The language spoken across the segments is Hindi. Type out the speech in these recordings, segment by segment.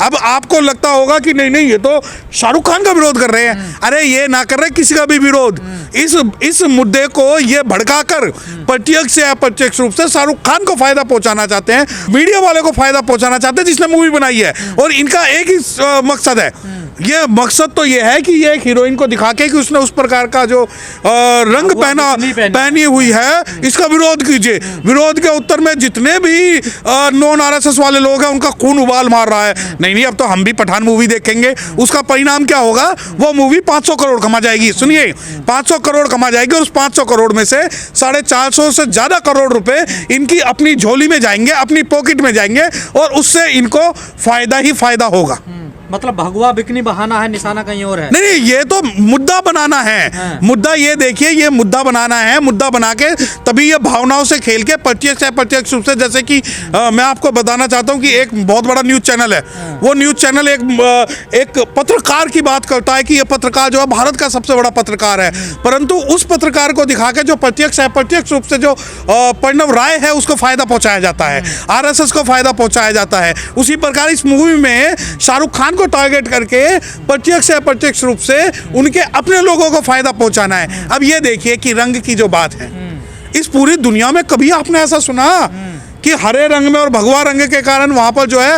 अब आपको लगता होगा कि नहीं नहीं ये तो शाहरुख खान का विरोध कर रहे हैं। अरे ये ना कर रहे किसी का भी विरोध, इस मुद्दे को ये भड़काकर प्रत्यक्ष या अप्रत्यक्ष रूप से शाहरुख खान को फायदा पहुंचाना चाहते हैं, मीडिया वाले को फायदा पहुंचाना चाहते हैं जिसने मूवी बनाई है। और इनका एक ही मकसद है, ये मकसद तो ये है कि ये एक हीरोइन को दिखा के कि उसने उस प्रकार का जो रंग पहनी हुई है इसका विरोध कीजिए। विरोध के उत्तर में जितने भी नॉन आरएसएस वाले लोग हैं उनका खून उबाल मार रहा है। नहीं नहीं अब तो हम भी पठान मूवी देखेंगे, उसका परिणाम क्या होगा, वो मूवी 500 करोड़ कमा जाएगी। सुनिए 500 करोड़ कमा जाएगी और उस 500 करोड़ में से 450 से ज्यादा करोड़ रुपए इनकी अपनी झोली में जाएंगे, अपनी पॉकेट में जाएंगे और उससे इनको फायदा ही फायदा होगा। मतलब भगवा बिकनी बहाना है, निशाना कहीं और है। नहीं नहीं ये तो मुद्दा बनाना है। हाँ। मुद्दा ये देखिए, ये मुद्दा बनाना है, मुद्दा बना के तभी ये भावनाओं से खेल के प्रत्यक्ष अप्रत्यक्ष रूप से, जैसे कि मैं आपको बताना चाहता हूँ कि एक बहुत बड़ा न्यूज चैनल है। हाँ। वो न्यूज चैनल एक पत्रकार की बात करता है कि ये पत्रकार जो है भारत का सबसे बड़ा पत्रकार है, परंतु उस पत्रकार को दिखा के जो प्रत्यक्ष अप्रत्यक्ष रूप से जो प्रणव राय है उसको फायदा पहुंचाया जाता है, आरएसएस को फायदा पहुंचाया जाता है। उसी प्रकार इस मूवी में शाहरुख खान को टारगेट करके प्रत्यक्ष से अप्रत्यक्ष रूप से उनके अपने लोगों को फायदा पहुंचाना है। अब ये देखिए कि रंग की जो बात है, इस पूरी दुनिया में कभी आपने ऐसा सुना कि हरे रंग में और भगवा रंग के कारण वहां पर जो है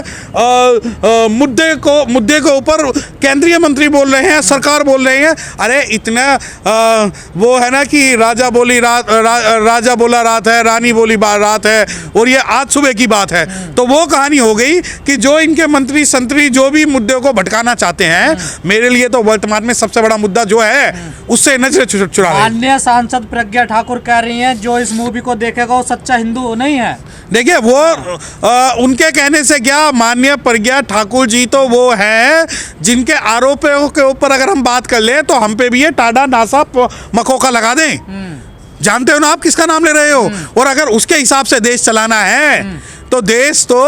मुद्दे के ऊपर केंद्रीय मंत्री बोल रहे हैं, सरकार बोल रहे हैं। अरे इतना वो है ना कि राजा बोला रात है, रानी बोली रात है, और ये आज सुबह की बात है। तो वो कहानी हो गई कि जो इनके मंत्री संतरी जो भी मुद्दे को भटकाना चाहते हैं, मेरे लिए तो वर्तमान में सबसे बड़ा मुद्दा जो है उससे नजर चुरा रहे हैं। अन्य सांसद प्रज्ञा ठाकुर कह रही हैं जो इस मूवी को देखेगा वो सच्चा हिंदू नहीं है। देखिए वो उनके कहने से क्या, माननीय प्रज्ञा ठाकुर जी तो वो हैं जिनके आरोपों के ऊपर अगर हम बात कर लें तो हम पे भी ये टाडा नासा मकोका लगा दें। जानते हो ना आप किसका नाम ले रहे हो। और अगर उसके हिसाब से देश चलाना है तो देश तो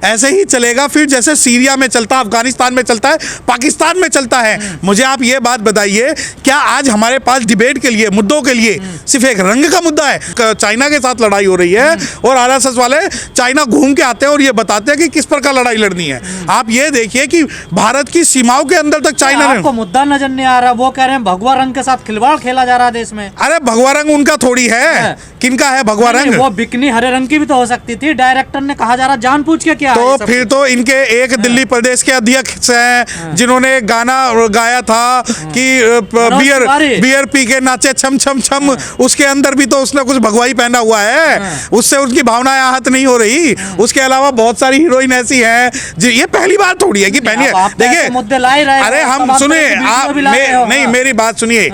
ऐसे ही चलेगा फिर जैसे सीरिया में चलता है, अफगानिस्तान में चलता है, पाकिस्तान में चलता है। मुझे आप ये बात बताइए, क्या आज हमारे पास डिबेट के लिए, मुद्दों के लिए सिर्फ एक रंग का मुद्दा है? चाइना के साथ लड़ाई हो रही है और आरएसएस वाले चाइना घूम के आते हैं और ये बताते हैं कि किस प्रकार लड़ाई लड़नी है। आप ये देखिए कि भारत की सीमाओं के अंदर तक चाइना ने, आपको मुद्दा नजर नहीं आ रहा। वो कह रहे हैं भगवा रंग के साथ खिलवाड़ खेला जा रहा है देश में। अरे भगवा रंग उनका थोड़ी है, किनका है भगवा रंग? वो बिकनी हरे रंग की भी तो हो सकती थी। डायरेक्टर ने कहा जा रहा जानबूझ के क्या तो फिर तो इनके एक दिल्ली प्रदेश के अध्यक्ष हैं जिन्होंने गाना गाया था कि बियर पी के नाचे छम छम छम, उसके अंदर भी तो उसने कुछ भगवाई पहना हुआ है, उससे उनकी भावनाएं आहत नहीं हो रही। उसके अलावा बहुत सारी हीरोइन ऐसी हैं, ये पहली बार थोड़ी है कि पहनी है। देखिए मुद्दे लाई रहे, अरे हम सुनिए, आप नहीं मेरी बात सुनिए,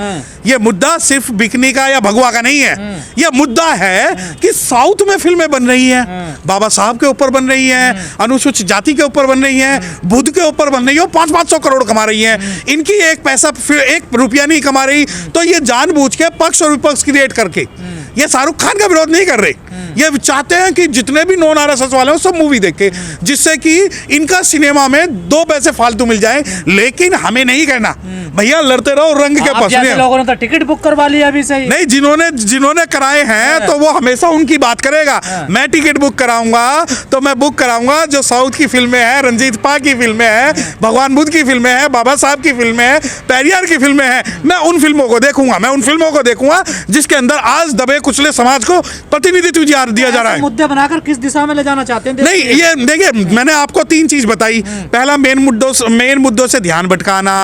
ये मुद्दा सिर्फ बिकनी का या भगवा का नहीं है। ये मुद्दा है कि साउथ में फिल्में बन रही हैं, बाबा साहब के ऊपर बन रही हैं, अनुसूचित जाति के ऊपर बन रही हैं, बुद्ध के ऊपर बन रही है, 500-500 करोड़ कमा रही हैं। इनकी एक पैसा फिर 1 रुपया नहीं कमा रही। तो ये जानबूझ के पक्ष और विपक्ष क्रिएट करके ये शाहरुख खान का विरोध नहीं कर रहे, ये चाहते हैं कि जितने भी नॉन आरएसएस वाले हैं सब मूवी देखे, जिससे कि इनका सिनेमा में 2 पैसे फालतू मिल जाए। लेकिन हमें नहीं करना भैया, लड़ते रहो रंग के पसंद। लोगों ने तो टिकट बुक करवा लिया अभी से ही। नहीं, जिन्होंने कराए हैं तो वो हमेशा उनकी बात करेगा। मैं टिकट बुक कराऊंगा तो मैं बुक कराऊंगा जो साउथ की फिल्में हैं, रंजीत पा की फिल्में हैं, भगवान बुद्ध की फिल्में हैं, बाबा साहब की फिल्में हैं, पेरियार की फिल्में हैं। मैं उन फिल्मों को देखूंगा, मैं उन फिल्मों को देखूंगा जिसके अंदर आज दबे कुचले समाज को प्रतिनिधित्व दिया जा रहा है। मुद्दे बनाकर किस दिशा में ले जाना चाहते हैं? नहीं, ये देखिए मैंने आपको 3 चीज बताई। पहला मेन मुद्दों से ध्यान भटकाना,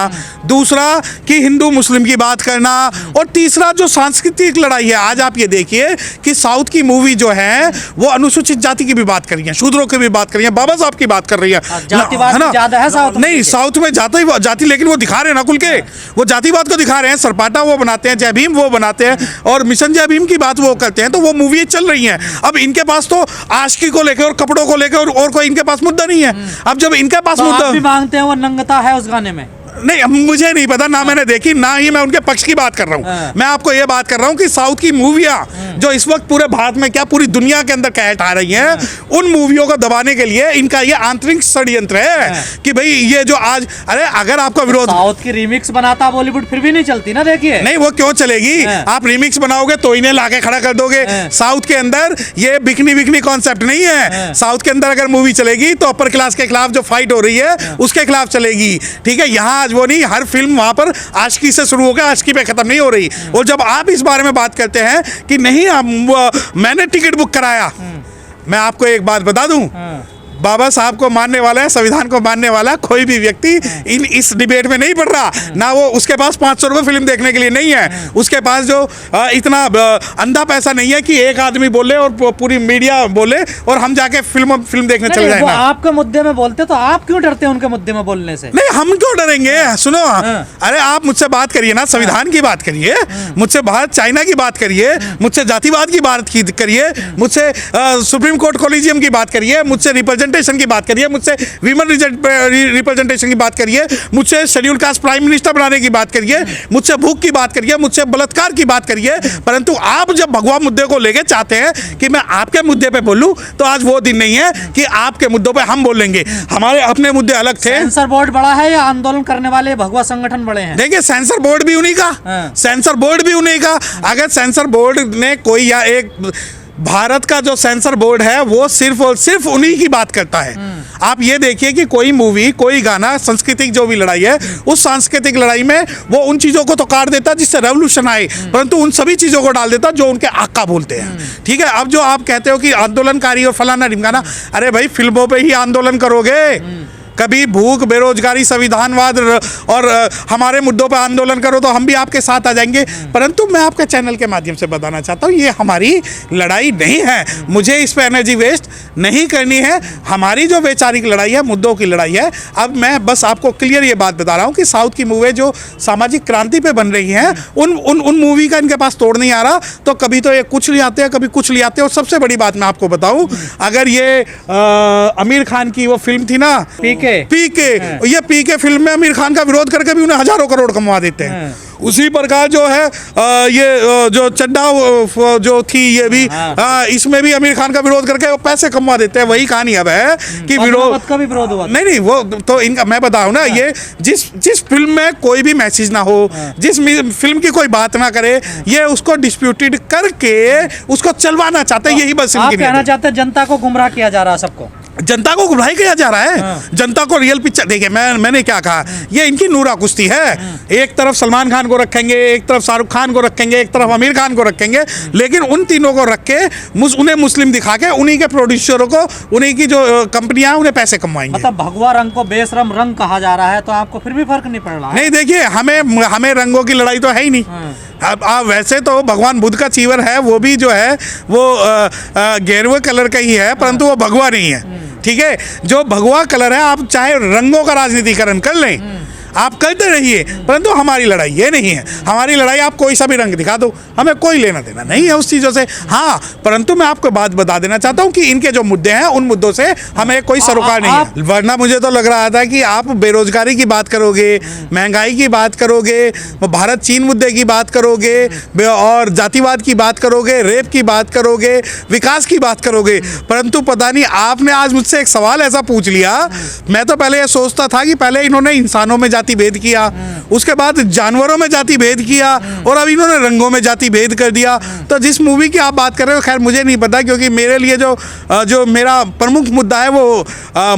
दूसरा कि हिंदू मुस्लिम की बात करना, और तीसरा जो सांस्कृतिक लड़ाई है। आज आप ये देखिए कि साउथ की मूवी जो है वो अनुसूचित जाति की भी बात कर रही है, शूद्रों की भी बात कर रही है, बाबा साहब की बात कर रही है। जातिवाद ज्यादा है साउथ में। नहीं, साउथ में जाति, लेकिन वो दिखा रहे हैं ना खुल के, वो जातिवाद को दिखा रहे हैं। सरपाटा वो बनाते हैं, जय भीम वो बनाते हैं, और मिशन जय भीम की बात वो करते हैं। तो वो मूवी चल रही है। अब इनके पास तो आशिकी को लेकर और कपड़ों को लेकर और कोई इनके पास मुद्दा नहीं है। अब जब इनके पास तो मुद्दा आप भी मांगते हैं वो नंगता है उस गाने में। नहीं, मुझे नहीं पता, ना मैंने देखी, ना ही मैं उनके पक्ष की बात कर रहा हूँ। मैं आपको ये बात कर रहा हूँ कि साउथ की मूवियाँ जो इस वक्त पूरे भारत में क्या पूरी दुनिया के अंदर कहट आ रही हैं, उन मूवियों को दबाने के लिए इनका ये आंतरिक षड्यंत्र है कि भाई ये जो आज, अरे अगर आपका विरोध, साउथ की रीमिक्स बनाता बॉलीवुड फिर भी नहीं चलती ना, देखिए। नहीं वो क्यों चलेगी, आप रीमिक्स बनाओगे तो इन्हें लाके खड़ा कर दोगे। साउथ के अंदर ये बिकनी कॉन्सेप्ट नहीं है। साउथ के अंदर अगर मूवी चलेगी तो अपर क्लास के खिलाफ जो फाइट हो रही है उसके खिलाफ चलेगी, ठीक है। यहाँ आज वो नहीं, हर फिल्म वहां पर आशिकी से शुरू होकर आशिकी पे खत्म नहीं हो रही। और जब आप इस बारे में बात करते हैं कि नहीं मैंने टिकट बुक कराया, मैं आपको एक बात बता दूं, बाबा साहब को मानने वाला है, संविधान को मानने वाला कोई भी व्यक्ति इस डिबेट में नहीं पड़ रहा ना। वो उसके पास 500 रुपये फिल्म देखने के लिए नहीं है, उसके पास जो इतना अंधा पैसा नहीं है कि एक आदमी बोले और पूरी मीडिया बोले और हम जाके फिल्म देखने चले जाए ना। आपके मुद्दे में बोलते तो आप क्यों डरते हैं उनके मुद्दे में बोलने से? नहीं, हम क्यों डरेंगे? सुनो, अरे आप मुझसे बात करिए ना, संविधान की बात करिए, मुझसे बात चाइना की बात करिए, मुझसे जातिवाद की बात करिए, मुझसे सुप्रीम कोर्ट कोलिजियम की बात करिए, मुझसे रिप्रेजेंटेशन की बात करिए, मुझसे वीमेन रिप्रेजेंटेशन की बात करिए, मुझसे शेड्यूल कास्ट प्राइम मिनिस्टर बनाने की बात करिए, मुझसे भूख की बात करिए, मुझसे बलात्कार की बात करिए। परंतु आप जब भगवा मुद्दे को लेके चाहते हैं कि मैं आपके मुद्दे पे बोलूं, तो आज वो दिन नहीं है कि आपके मुद्दों पे हम बोलेंगे। हमारे अपने मुद्दे अलग थे। सेंसर बोर्ड बड़ा है या आंदोलन करने वाले भगवा संगठन बड़े हैं? देखिए, सेंसर बोर्ड भी उन्हीं का, सेंसर बोर्ड भी उन्हीं का। अगर सेंसर बोर्ड ने कोई, या एक भारत का जो सेंसर बोर्ड है वो सिर्फ और सिर्फ उन्हीं की बात करता है। आप ये देखिए कि कोई मूवी, कोई गाना, सांस्कृतिक जो भी लड़ाई है, उस सांस्कृतिक लड़ाई में वो उन चीजों को तो काट देता जिससे रेवोल्यूशन आए, परंतु उन सभी चीजों को डाल देता जो उनके आका बोलते हैं, ठीक है। अब जो आप कहते हो कि आंदोलनकारी और फलाना ढिमकाना, अरे भाई फिल्मों पे ही आंदोलन करोगे? कभी भूख, बेरोजगारी, संविधानवाद और हमारे मुद्दों पर आंदोलन करो तो हम भी आपके साथ आ जाएंगे। परंतु मैं आपके चैनल के माध्यम से बताना चाहता हूँ, ये हमारी लड़ाई नहीं है, मुझे इस पर एनर्जी वेस्ट नहीं करनी है। हमारी जो वैचारिक लड़ाई है, मुद्दों की लड़ाई है। अब मैं बस आपको क्लियर ये बात बता रहा हूँ कि साउथ की मूवी जो सामाजिक क्रांति पे बन रही हैं, उन मूवी का इनके पास तोड़ नहीं आ रहा। तो कभी तो ये कुछ ले आते हैं, कभी कुछ ले आते हैं। और सबसे बड़ी बात मैं आपको बताऊँ, अगर ये आमिर खान की वो फिल्म थी ना, पीके, ये पीके फिल्म में आमिर खान का विरोध करके भी उन्हें हजारों करोड़ कमा देते हैं। उसी प्रकार जो है ये जो चड्डा जो थी, ये भी इसमें भी आमिर खान का विरोध करके वो पैसे कमा देते हैं। वही कहानी अब है कि विरोध का भी विरोध हुआ। नहीं, वो तो इनका मैं बताऊं ना, ये जिस फिल्म में कोई भी मैसेज ना हो, जिस फिल्म की कोई बात ना करे, ये उसको डिस्प्यूटेड करके उसको चलवाना चाहते हैं। यही बस आप कहना चाहते हैं जनता को गुमराह किया जा रहा है, सबको जनता को गुमराह किया जा रहा है। जनता को रियल पिक्चर देखिए, मैंने क्या कहा, ये इनकी नूरा कुश्ती है। एक तरफ सलमान खान को रखेंगे, एक तरफ शाहरुख खान को रखेंगे, एक तरफ आमिर खान को रखेंगे, लेकिन उन तीनों को रख के उन्हें मुस्लिम दिखा के उन्हीं के प्रोड्यूसरों को, उन्हीं की जो कंपनियां, उन्हें पैसे कमाएंगे। मतलब भगवा रंग को बेशरम रंग कहा जा रहा है, तो आपको फिर भी फर्क नहीं पड़ रहा है? नहीं, देखिए, हमें रंगों की लड़ाई तो है ही नहीं। अब वैसे तो भगवान बुद्ध का चीवर है, वो भी जो है वो गेरुए कलर का ही है, परंतु वो भगवा नहीं है, ठीक है। जो भगवा कलर है, आप चाहे रंगों का राजनीतिकरण कर लें, आप करते रहिए, परंतु हमारी लड़ाई ये नहीं है। हमारी लड़ाई आप कोई सा भी रंग दिखा दो, हमें कोई लेना देना नहीं है उस चीज़ों से। हाँ, परंतु मैं आपको बात बता देना चाहता हूँ कि इनके जो मुद्दे हैं, उन मुद्दों से हमें कोई सरोकार नहीं है। वरना मुझे तो लग रहा था कि आप बेरोजगारी की बात करोगे, महंगाई की बात करोगे, भारत चीन मुद्दे की बात करोगे, और जातिवाद की बात करोगे, रेप की बात करोगे, विकास की बात करोगे। परंतु पता नहीं, आपने आज मुझसे एक सवाल ऐसा पूछ लिया। मैं तो पहले ये सोचता था कि पहले इन्होंने इंसानों में जाति भेद किया, उसके बाद जानवरों में जाति भेद किया, और अब इन्होंने रंगों में जाति भेद कर दिया। तो जिस मूवी की आप बात कर रहे हो, खैर मुझे नहीं पता, क्योंकि मेरे लिए जो मेरा प्रमुख मुद्दा है वो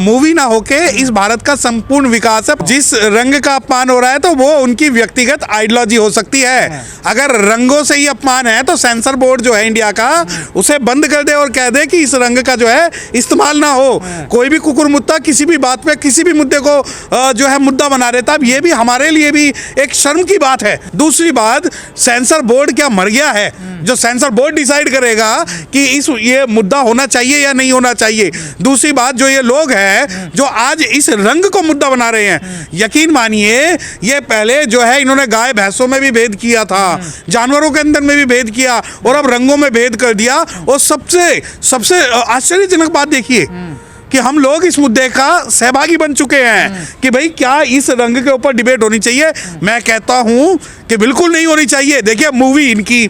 मूवी ना होके इस भारत का संपूर्ण विकास है। जिस रंग का अपमान हो रहा है, तो वो उनकी व्यक्तिगत आइडियोलॉजी हो सकती है। अगर रंगों से ही अपमान है, तो सेंसर बोर्ड जो है इंडिया का, उसे बंद कर दे और कह दे कि इस रंग का जो है इस्तेमाल ना हो। कोई भी कुकुर मुद्दा किसी भी बात पे, किसी भी मुद्दे को जो है मुद्दा बना देता है। ये भी हमारे लिए भी एक शर्म की बात है। दूसरी बात, सेंसर बोर्ड क्या मर गया है? जो सेंसर बोर्ड डिसाइड करेगा कि ये मुद्दा होना चाहिए या नहीं होना चाहिए। दूसरी बात, जो ये लोग हैं जो आज इस रंग को मुद्दा बना रहे हैं, यकीन मानिए, ये पहले जो है इन्होंने गाय भैंसों में भी भेद किया था, जानवरों के अंदर में भी भेद किया, और अब रंगों में भेद कर दिया। और सबसे आश्चर्यजनक बात देखिए कि हम लोग इस मुद्दे का सहभागी बन चुके हैं कि भाई क्या इस रंग के ऊपर डिबेट होनी चाहिए। मैं कहता हूं कि बिल्कुल नहीं होनी चाहिए। देखिए मूवी इनकी